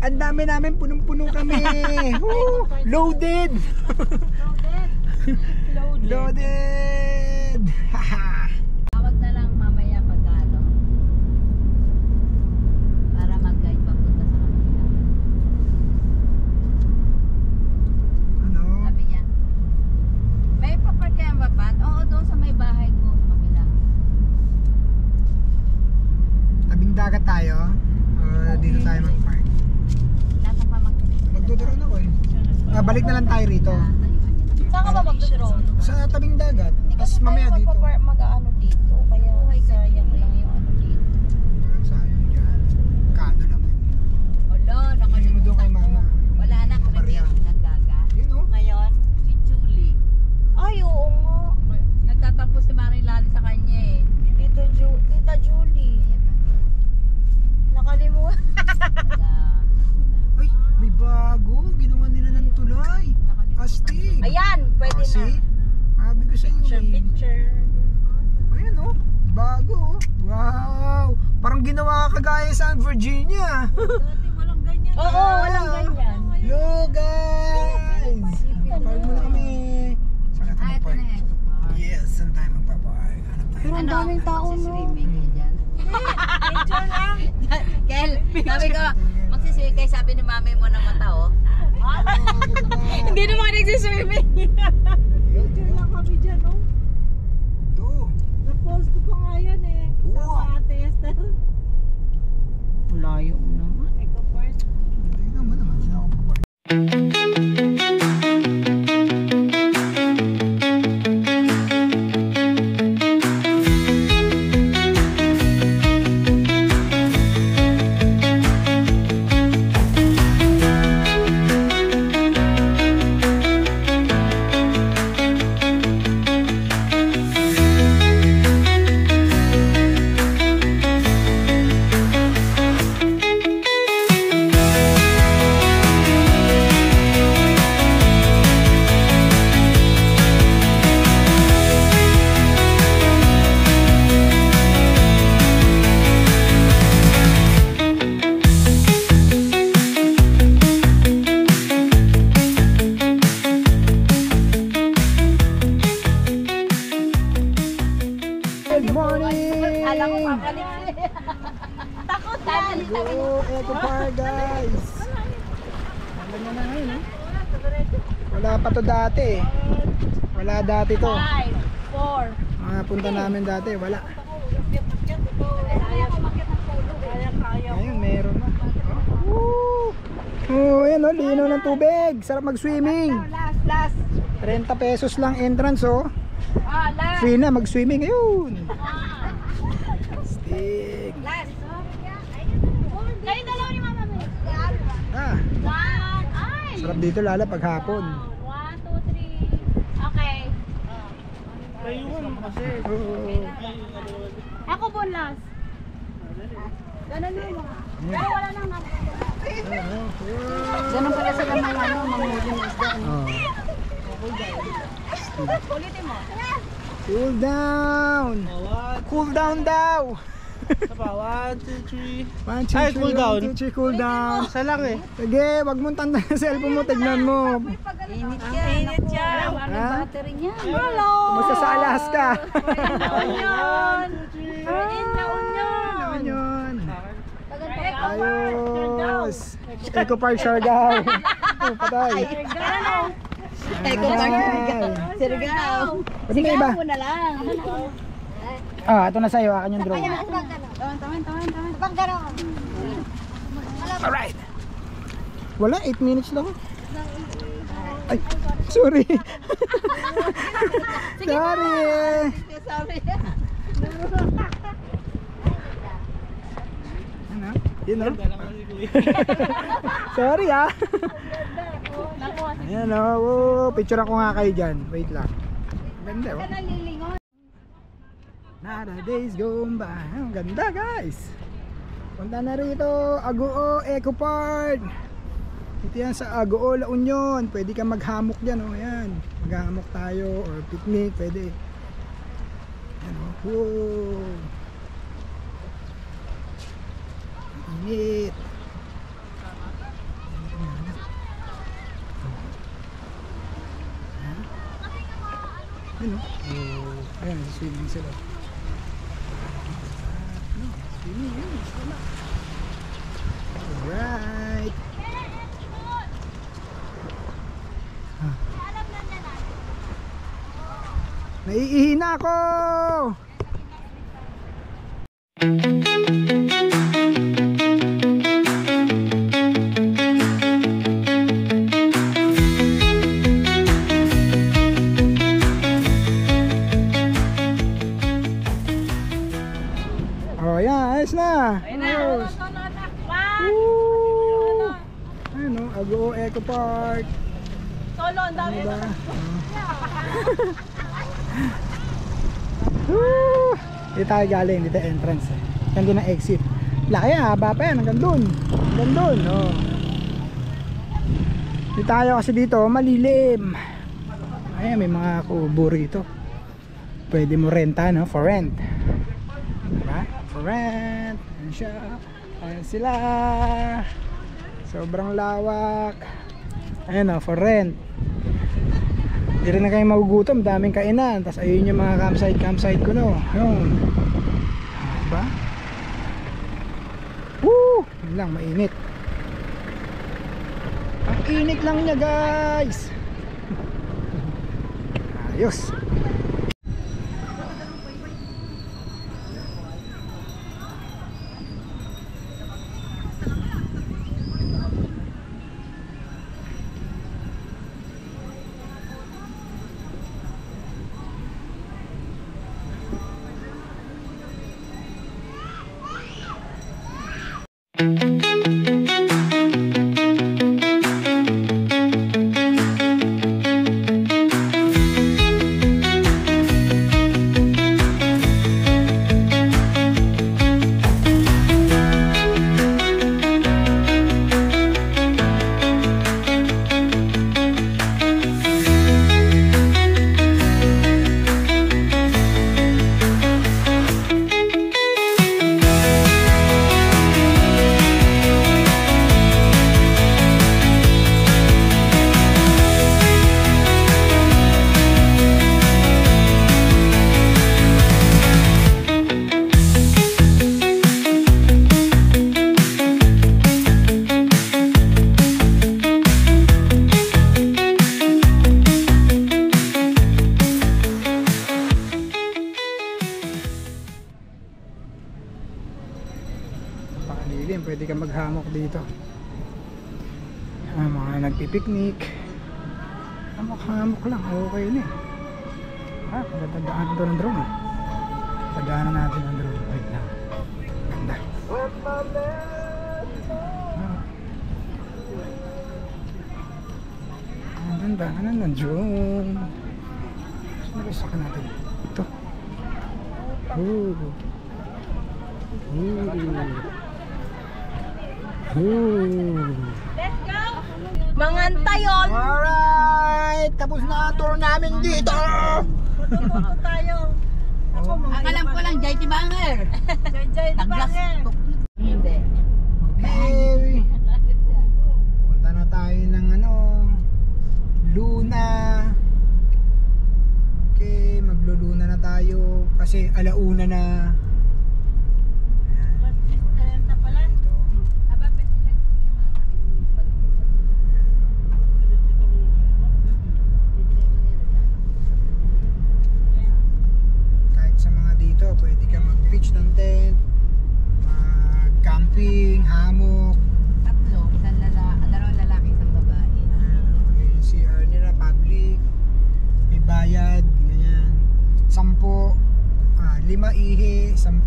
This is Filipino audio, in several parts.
Ang dami namin, punong-puno kami. Woo! Loaded. Loaded. Haha. Tawag na lang mamaya pag ano. Para mag-guide papunta sa kanila. Ano? Sabi niya, may papark kayang bapat? Oo, doon sa may bahay ko. Kabila. Tabing dagat tayo. Dito tayo mag-park. Nasa pamangkin. Magdodrone ako eh. Balik na lang tayo rito. Saan ka ba magdodrone? Sa tabing dagat. Hindi Tapos kasi mamaya tayo dito. mag-ano dito. Kaya sayang lang yung ano dito. Parang sayang yan. Kano lang yun. Olo, Hindi mo doon kay mama. Wala na, Maria. naggaga. Yun o. Ngayon? Si Julie. Ay, oo nga. Nagtatapos si Marilali sa kanya eh. Tita Julie. Nakalimutan. Ay, may bago. Ginawa nila ng tulay. Astig. Ayan, pwede na. See? Sabi ko sa inyo eh. Picture. Ayan o. Bago o. Wow. Parang ginawa kagaya sa Virginia. Dati walang ganyan. Oo, walang ganyan. Look guys. Park muna kami. Saan natin Ah, ito mag-park? na eh. Yes, saan tayo magpapark? Hanap tayo. Pero ang daming tao, no? Magsiswimming eh dyan. Picture lang. Kel, sabi ko, magsiswimming kayo, sabi ni mami mo ng mata oh. Hindi naman nagsiswimming. Picture lang kami dyan, no? Ito. Na-post ko pa nga yan eh. Wow. Ate Esther. Layo mo naman. Tingnan mo naman. Saan ako papark? Good morning! Alam ko papalik siya. Takot yan. Go, Eco Park guys! Alam nyo na ngayon eh. Wala pa to dati eh. Wala dati to. 5, 4. Punta namin dati, wala. Kaya. Ngayon meron na. Woo! Oh, ayan oh, linaw ng tubig. Sarap mag-swimming. Last. 30 pesos lang entrance oh. Last. Free na mag-swimming. Ayun. Stig. Last. Kayo dalawa ni mama mo. Ah, Ay. sarap dito lalo pag hapon. 1, 2, 3. Okay. Oh. Ako po last. Ganun mo. Pero wala nang Ganun pala sila mga ano, mga medium isda. Oh. ulitin mo. Cool down. Cool down daw. Sapa, 1, 2, 3. 1, 2, Ay, 3, cool down. 1, 2, 3, cool down. Isa lang eh. Sige, wag mong tanda sa cellphone mo, tignan mo. Init yan. Init yan. Ano Ha? battery niya? Hello. Basta sa Alaska. Union. In La Union. Ano yun? Eco Ayos. Eco Park Siargao. Oh, patay. Eco Park Siargao. Siargao. Pwede may iba? Mo na lang. Ah, ito na sa'yo. Akin yung drone. Tawan. Alright. Wala, 8 minutes lang. Ay, sorry. Sorry. Sabi. Ano? Yun o. Sorry ah. Ayan o. Picture ako nga kayo dyan. Wait lang. Ganda o. Nada days gone by. Ang ganda guys. Punta na rito. Agoo Eco Park. Ito yan sa Agoo La Union. Pwede kang maghamok dyan o. Ayan. Maghamok tayo or picnic. Pwede. Ayan o. Wow. Init. Yun, ayan, swimming sila. Swimming, yun. Alright. Naiihina ako! Oh, yan, ayos na. Ayos. Woo! Ayun o, Aguo Eco Park. Solo, ang dami. Diba? Woo! Dito tayo galing, dito entrance eh. Yan din ang exit. Laki yan, haba pa yan, hanggang dun. Hanggang dun, oh. Dito tayo kasi dito, malilim. Ayan, may mga kubo rito. Pwede mo renta, no? For rent. Diba? For rent. Ayan siya. Ayan sila. Sobrang lawak. Ayan o, for rent. Hindi rin na kayo magugutom, daming kainan. Tapos ayun yung mga campsite ko, no. Ayun. Diba? Woo! Yun lang, mainit. Ang init lang niya, guys. Ayos. Pakalilim, pwede ka maghamok dito. Mga nagpipiknik, hamok-hamok lang, okay na eh. Pagdadaanan to ng drone. Pagdaanan natin ng drone. Wait lang. Ganda. Ang daanan ng drone. Nag-isaka natin. Ito. Let's go! Mangantayon! Alright! Tapos na ang tour namin dito! Puto tayo. Ang alam ko lang, JT Banger. Jay Taglas. Banger. Hindi. Okay. Punta na tayo ng Luna. Okay, magluluna na tayo kasi alauna na. Mas 30 pala. Kahit sa mga dito, pwede ka mag-pitch ng tent, mag-camping, hammock. Tatlo. Dalawang lalaki, isang babae. Yung CR nila, public, may bayad, ganyan. 10, 5 ihi, 10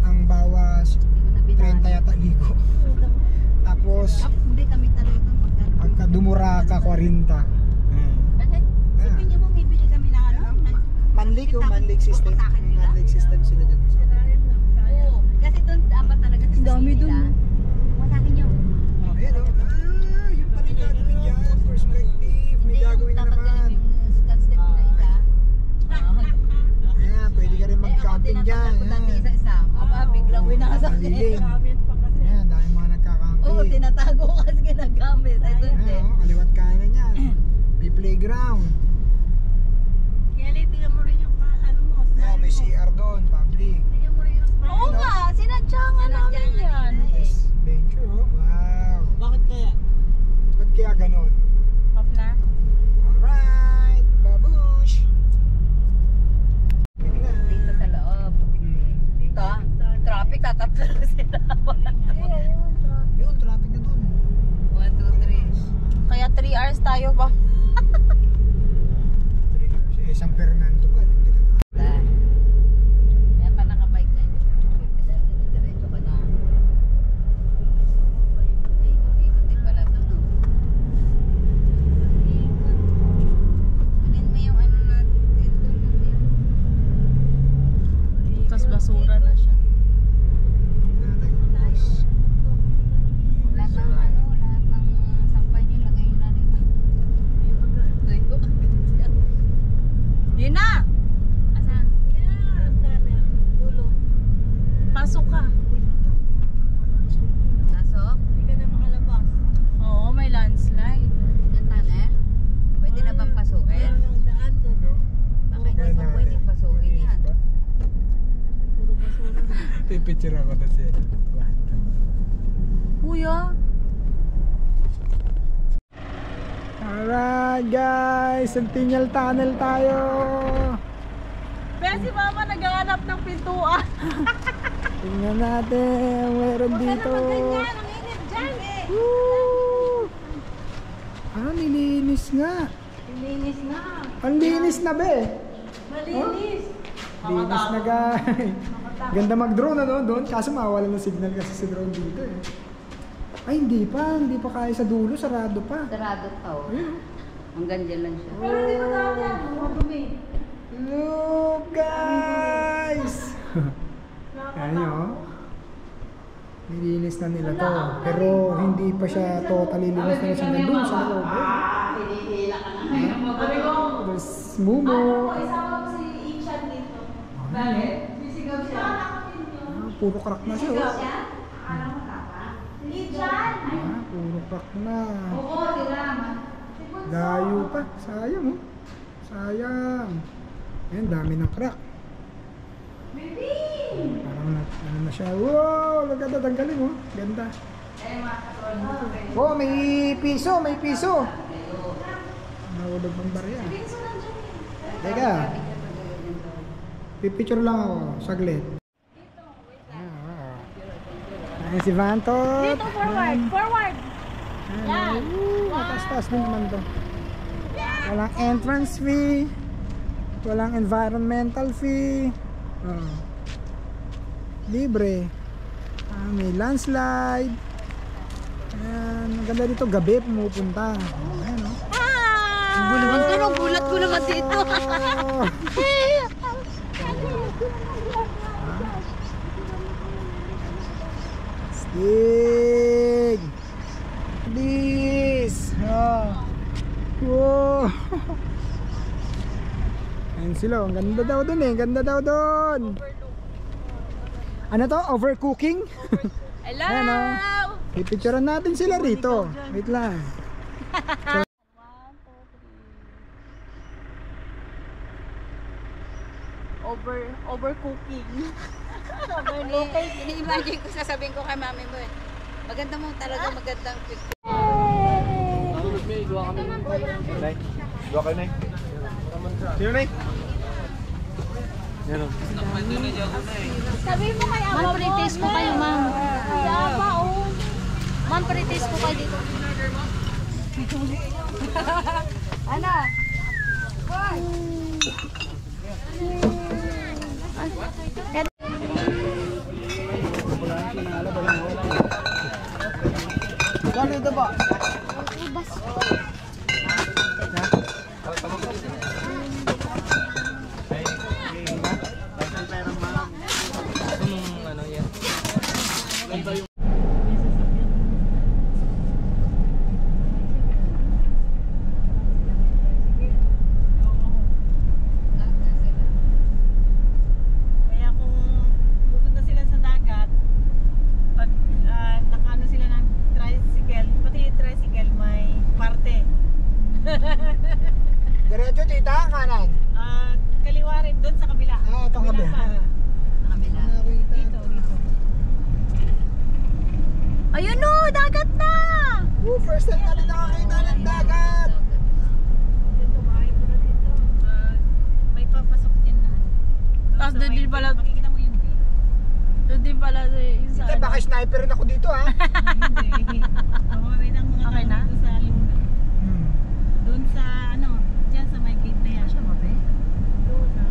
ang bawas, Hindi ko na 30 yata ligo. Tapos, Hindi kami talaga pagka dumura ka, 40. Kasi, sipin niyo mo, bibili kami ng Manlik yung manlik system. May manlik system sila dyan. Oo. Kasi doon, dapat talaga sa Dami nila. dun. Wala rin yun. Ayan o. Yung pala yung gagawin dyan. Perspective. May gagawin na dapat naman. ganun yung Scott step na isa. Ayan, pwede ka rin mag-camping dyan. Tinatakal ko dati isa-isa. Aba, biglang winasakit. Malilim. Ayan, dahil mga nagka-camping. Oo, tinatago ko kasi ginagamit. Ay, doon Ayan din. o, kaliwat kanan yan. May playground. Kelly, tingnan mo rin yung ano mo. Ayan, may CR doon, public. Tingnan mo rin yung Oo nga, sinadya nga namin yan. Venture, oh. Wow. Bakit kaya? Ba't kaya ganun? Off na? Alright, babush. Pwede na. Dito sa loob. Dito, traffic, tatatlo na sila. Yun, traffic na dun. 1, 2, 3. Kaya 3 hours tayo ba? 3 hours. Eh, San Fernando pa. Hindi ka na. Kaya pa nakabike ka. Diretso ka na. Ikot-ikot din pala ito, no? Kunin mo yung ano natin doon. Tapos basura na siya. Lahat ng ano, lahat ng sampay niyo lagay nyo na rito. Yun na! Asan? dulo. Pasok ka. Pasok? Hindi ka na makalabas. Oo, may landslide. Yung tunnel? Pwede na bang pasukin? Meron ng daan doon. Baka hindi pa pwede pasukin yan. Puro basura. Pipicture ako na siya. Kuya? Alright guys, Centennial Tunnel tayo. Pero si Mama naghahanap ng pintuan. Tingnan natin, meron dito. Ang init dyan eh. Woo! Ah, nilinis nga. Linis na. Ang linis na be. Malinis. Linis na guys. Ganda mag-drone ano doon, kaso mawala ng signal kasi si drone dito eh. Ay hindi pa kaya sa dulo, sarado pa. Sarado pa oh. Ayun. Hanggang dyan lang siya. Pero di ba daw yan? Madumi. Look guys! Ayan nyo. Nilinis na nila to. Pero hindi pa siya totally linis na siya nandun sa loob. There's Mumo. Isama ko si Ichan dito. Bakit? Sisigaw siya. Ah, puro crack na siya. Oh. Ichan! Ah, puro crack na. Oo, sila. Layo pa. Sayang oh. Sayang. Ayan, dami ng crack. Parang ano na siya. Wow! Laganda, tanggalin oh. Ganda. Oh, may piso, may piso. Nahulog ng barya. Teka. Pipicture lang ako. Saglit. Ayan si Vanto. Dito, forward. Forward. Yan. Mataas-taas din naman to. Walang entrance fee. Walang environmental fee. Oh. Libre. Ah, may landslide. Ayan. Ang ganda dito. Gabi pumupunta. Ayan o. Ang naman to, gulat ko naman dito. Oh. Stig. This. Oh. Wow. Ayan sila. Ang ganda daw dun eh. Ganda daw dun. Ano to? Overcooking? Hello! Ayan o. Pipicturean natin sila rito. Wait lang. Overcooking. Ini-imagine ko, sasabihin ko kay mami mo eh. Maganda mo talaga, magandang picture. Nay, dua kayo, Nay. Sino, Nay? Yan o. Sabi mo kay Ama Ma'am, pre-taste po kayo, ma'am. Si Ama, oh. Ma'am, pre-taste po kayo dito. Ana? Ano ito ba? Kaya kung pupunta sila sa dagat, pag nakano sila ng tricycle, pati yung tricycle may parte. Diretso tita, kanan. Kaliwa rin, doon sa kabila. Itong kabila. pa. Sa kabila. Dito. Ayun o, dagat na! First time natin nakakita ng dagat. Dito, bahay mo na dito. May papasok din na. Tapos doon din pala, Makikita mo yung gate. doon din pala yung sa Tita, baka sniper rin ako dito ha. Hindi. Mamamay ng mga Okay na? tao dito sa luna. Doon sa ano, dyan sa may gate na yan. Doon na.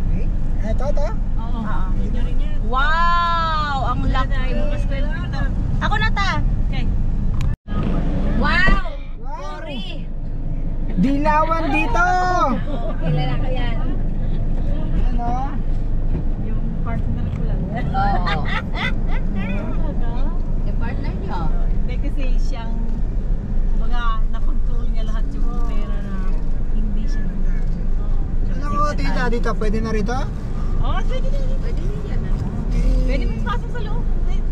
Okay. Ito. Oo. Yun na rin yan. Wow! Ang laki! Bukas ko lang dito. Ako na ta! Okay. Wow! Wow. Sorry! Dilawan dito. Kilala ko yan. Ano? Yung partner ko lang. Oo. Yung partner nyo. Hindi kasi siyang mga nakontrol niya lahat yung pera na hindi siya Ano ko tita, dito pwede na rito? Oo, pwede na rin. Pwede rin yan. Pwede mo ipasok sa loob.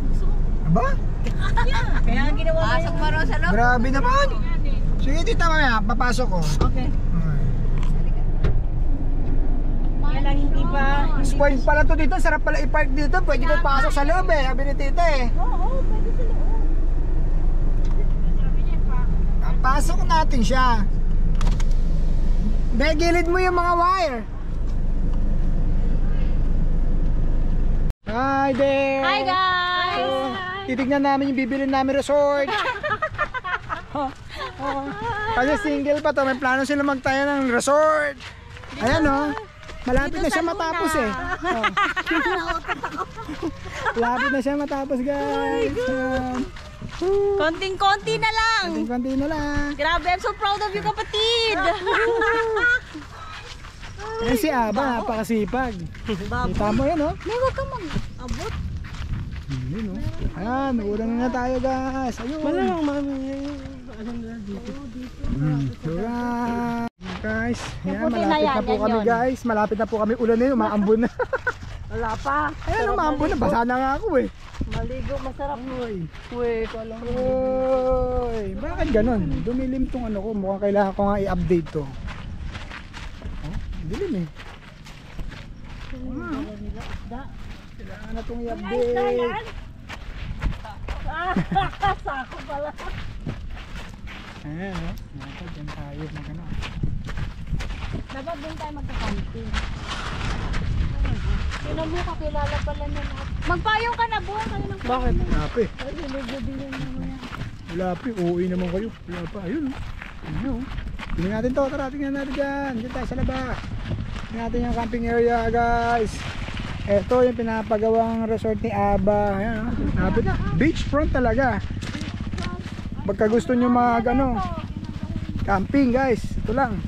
Gusto mo. Aba? Kaya ang ginawa ko Pasok mo rin sa loob. Grabe naman. Sige tita, mamaya papasok ko. Okay. Kaya lang hindi pa. Spoiled pala to dito, sarap pala i-park dito. Pwede ko pasok sa loob eh, sabi ni tita eh. Oo, pwede sa loob. Sabi niya pa. Pasok natin siya. Be, gilid mo yung mga wire. Hi there! Hi guys! So, titignan namin yung bibili namin resort. Kasi single pa to, may plano sila magtayo ng resort. Ayan o, malapit na siya matapos eh. Malapit na siya matapos guys. Konting-konti na lang! Konti na lang. Grabe, I'm so proud of you kapatid! Ayan si Aba, napakasipag. Kita mo yan o. May huwag kang mag-abot. Yun o. Ayan, ulan na tayo guys. Ayun. Malamang mami. Ano na dito? Alright. Guys, yan, Puputi na malapit yan, na po yan kami yun. guys. Malapit na po kami. Ulan na yun, umaambon na. Wala pa. Ayan, umaambon na. Basa na nga ako eh. Maligo, masarap. Uy. Uy, kalang. Uy. Bakit ganun? Dumilim tong ano ko. Mukhang kailangan ko nga i-update to. Oh, dilim eh. Kailangan na itong i-update. Sako pala. Ayan o. Dapat dyan tayo mag-ano. Dapat din tayo magka-camping. Sino mo kakilala pala na lahat? Magpayong ka na buwan kayo ng Bakit? Wala pa eh. Wala pa eh. Uuwi naman kayo. Wala pa. Ayun o. Ayun o. Tingnan natin to. Tara, tingnan natin dyan. Dyan tayo sa laba. Tingnan natin yung camping area guys. Ito yung pinapagawang resort ni Aba. Ayan o. Napit na. Beachfront talaga. Pagka gusto nyo mag ano, camping guys. Ito lang.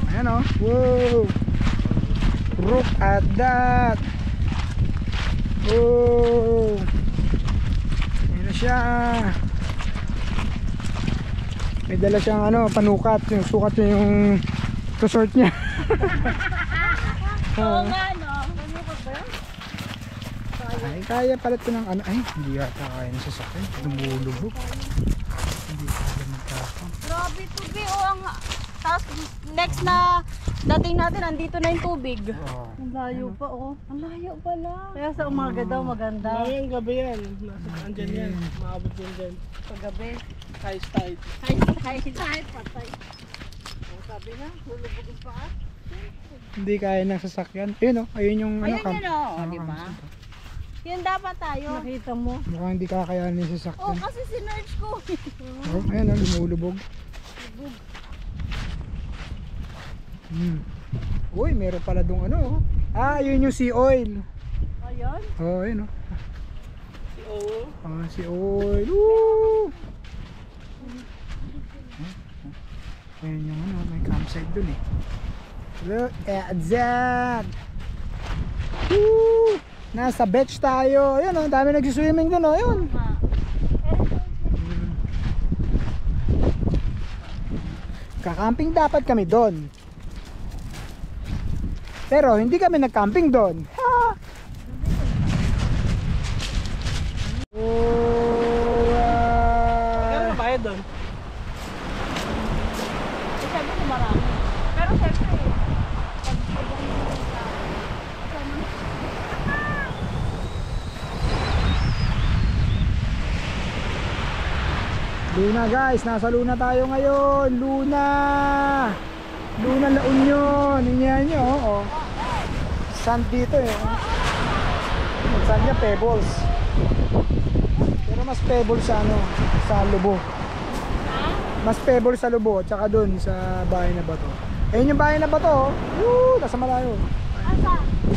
Ayan o. Wow. Look at that. Oh. Ayan na siya. May dala siyang ano, panukat. Yung sukat niya yung resort niya. Oo nga, no? Ay, kaya pala ito ng ano. Ay, hindi yata kaya na sasakyan. Lumulubog. Hindi kaya magkakam. Grabe tubig. O, ang... Tapos next na dating natin, andito na yung tubig. Oh. Ang layo pa, oh. Ang layo pala. Kaya sa umaga daw maganda. Ngayong gabi yan. Andyan yan. Maabot yan dyan. Paggabi. High tide. Kahit patay. Sabi na, hulubugin pa ka. Hindi kaya ng sasakyan. Ayun o. Ayun yung ano. Ayun camp. yun, o. Ah, Di ba? camp site. Yun dapat tayo. Nakita mo. Mukhang hindi kakayanin yung Oh, sasakyan. kasi sinerge ko. Oh, ayan o. Lumulubog. Uy, meron pala dong ano. Yun yung sea oil. Ayan. Oh, ayun o. Oo. Sea oil. Woo! Ayun yung ano, may campsite dun eh. Look at that. Woo! Nasa beach tayo. Ayun o, dami nagsiswimming dun o. Ayun. Kakamping dapat kami doon. Pero hindi kami nagcamping doon. Ha! Kaya na bayad doon? Sabi ko Luna guys, nasa Luna tayo ngayon. Luna La Union. Yan nyo, oh. Sand dito eh. Yung sand niya pebbles. Pero mas pebbles sa ano, sa Lubo. Mas pebbles sa Lubo, tsaka dun sa bahay na bato. Ayun yung bahay na bato, oh. Woo, nasa malayo.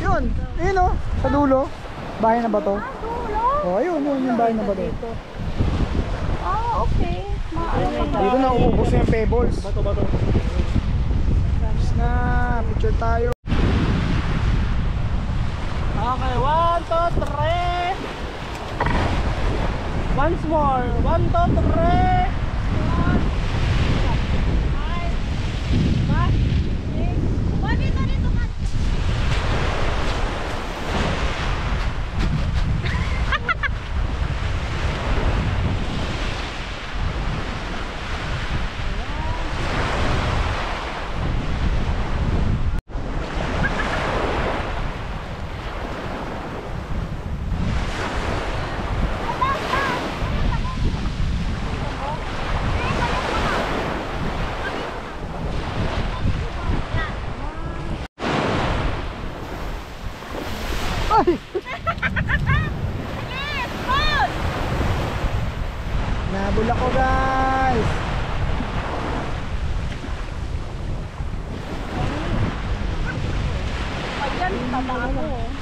Yun, ayun oh, sa dulo. Bahay na bato. Oh, ayun yung bahay na bato. Okay. Dito na uubos na yung pebbles. Bato. Tapos na, picture tayo. Okay, 1, 2, 3. Once more. 1, 2, 3. Ay! Nabul ako guys. Pag yan, tata ako.